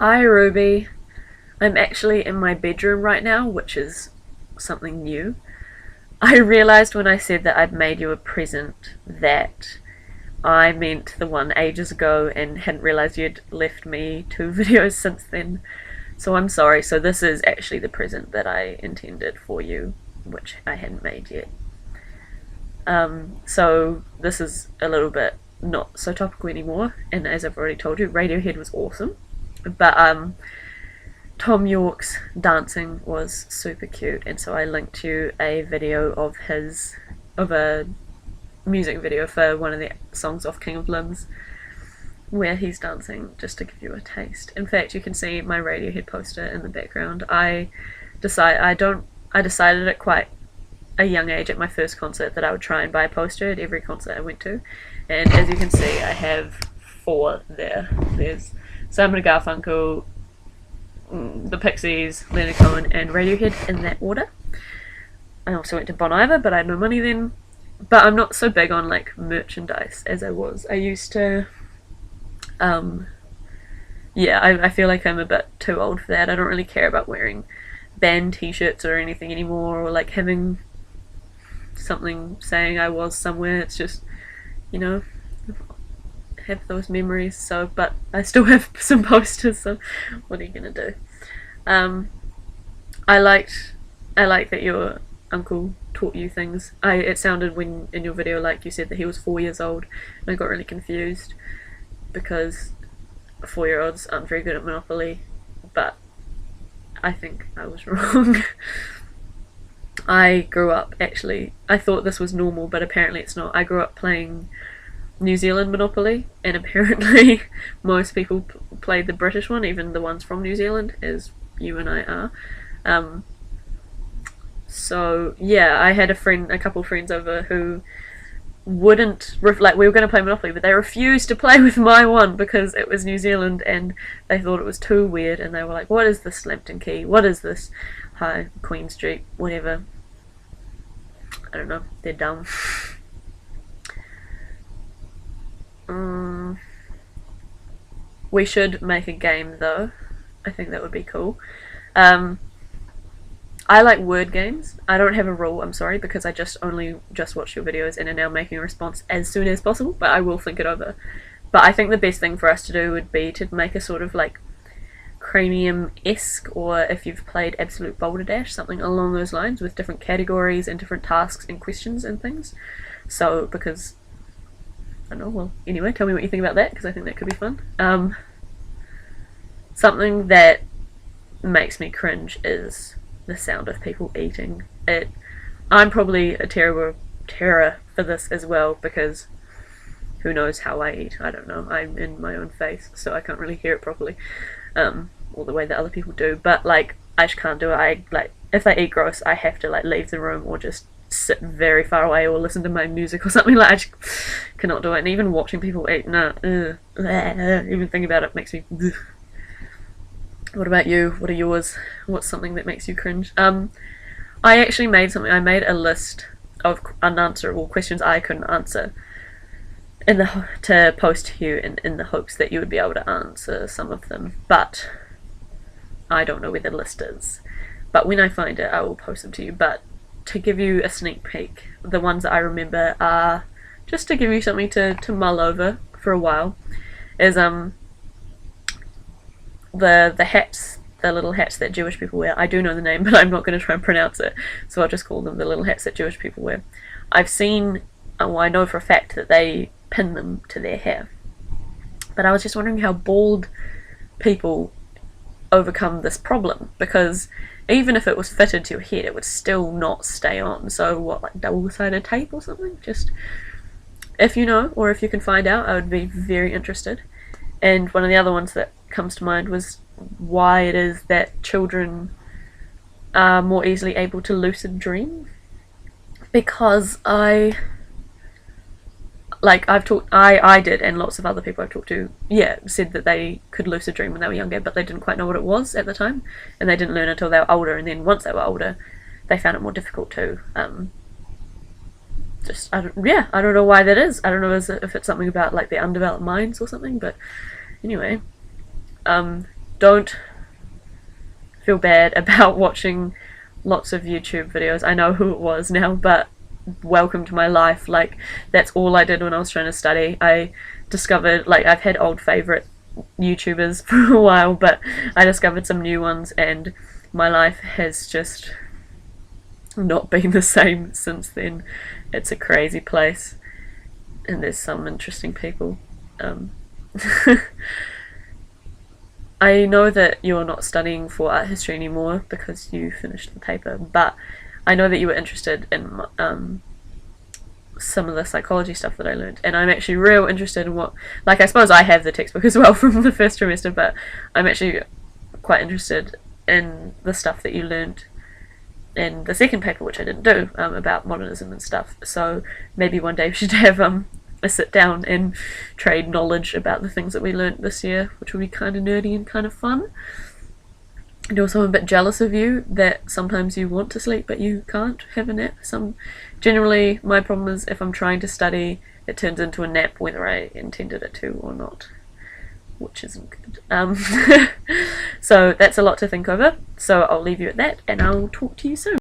Hi Ruby. I'm actually in my bedroom right now, which is something new. I realised when I said that I'd made you a present that I meant the one ages ago and hadn't realised you'd left me two videos since then. So I'm sorry. So this is actually the present that I intended for you, which I hadn't made yet. So this is a little bit not so topical anymore, and as I've already told you, Radiohead was awesome. But Tom York's dancing was super cute, and so I linked you a video of a music video for one of the songs off King of Limbs where he's dancing, just to give you a taste. In fact, you can see my Radiohead poster in the background. I decided at quite a young age at my first concert that I would try and buy a poster at every concert I went to, and as you can see I have four there. There's Simon & Garfunkel, the Pixies, Leonard Cohen, and Radiohead in that order. I also went to Bon Iver, but I had no money then. But I'm not so big on like merchandise as I was. I used to. I feel like I'm a bit too old for that. I don't really care about wearing band t-shirts or anything anymore, or like having something saying I was somewhere. It's just, you know, have those memories. So, but I still have some posters. So, what are you gonna do? I liked that your uncle taught you things. It sounded when in your video like you said that he was 4 years old, and I got really confused because 4-year-olds aren't very good at Monopoly, but I think I was wrong. I grew up I thought this was normal, but apparently it's not. I grew up playing New Zealand Monopoly, and apparently most people played the British one, even the ones from New Zealand, as you and I are. So yeah, I had a couple of friends over who wouldn't we were going to play Monopoly, but they refused to play with my one because it was New Zealand and they thought it was too weird, and they were like, what is this Lambton Key, what is this High Queen Street, whatever. I don't know, they're dumb. We should make a game though. I think that would be cool. I like word games. I don't have a rule, I'm sorry, because I just watched your videos and are now making a response as soon as possible, but I will think it over. But I think the best thing for us to do would be to make a sort of like Cranium-esque, or if you've played Absolute Balderdash, something along those lines with different categories and different tasks and questions and things. So, because, I don't know, well, anyway, tell me what you think about that, because I think that could be fun. Something that makes me cringe is the sound of people eating. I'm probably a terror for this as well, because who knows how I eat. I don't know. I'm in my own face, so I can't really hear it properly, or the way that other people do. But like, I just can't do it. If I eat gross, I have to like leave the room or just sit very far away or listen to my music or something. Like, I just cannot do it. And even watching people eat, even thinking about it makes me. What about you? What are yours? What's something that makes you cringe? I actually made something. I made a list of unanswerable questions I couldn't answer to post to you in the hopes that you would be able to answer some of them. But I don't know where the list is. But when I find it, I will post them to you. But to give you a sneak peek, the ones that I remember are, just to give you something to mull over for a while, is the hats, the little hats that Jewish people wear. I do know the name, but I'm not going to try and pronounce it, so I'll just call them the little hats that Jewish people wear. I've seen, I know for a fact that they pin them to their hair, but I was just wondering how bald people overcome this problem, because even if it was fitted to your head, it would still not stay on. So what, like double-sided tape or something? Just, if you know, or if you can find out, I would be very interested. And one of the other ones that comes to mind was why it is that children are more easily able to lucid dream. Because I did, and lots of other people I've talked to, said that they could lucid dream when they were younger, but they didn't quite know what it was at the time, and they didn't learn until they were older, and then once they were older, they found it more difficult to. I don't know why that is. I don't know if it's something about like their undeveloped minds or something, but anyway, don't feel bad about watching lots of YouTube videos. I know who it was now, but welcome to my life. Like, that's all I did when I was trying to study. I discovered, like, I've had old favourite YouTubers for a while, but I discovered some new ones, and my life has just not been the same since then. It's a crazy place, and there's some interesting people. I know that you're not studying for art history anymore because you finished the paper, but I know that you were interested in some of the psychology stuff that I learned, and I'm actually real interested in what, like, I suppose I have the textbook as well from the first trimester, but I'm actually quite interested in the stuff that you learned in the second paper, which I didn't do, about modernism and stuff. So maybe one day we should have a sit down and trade knowledge about the things that we learnt this year, which will be kind of nerdy and kind of fun. And also I'm a bit jealous of you that sometimes you want to sleep but you can't have a nap. Generally my problem is if I'm trying to study, it turns into a nap whether I intended it to or not, which isn't good. So that's a lot to think over, so I'll leave you at that, and I'll talk to you soon.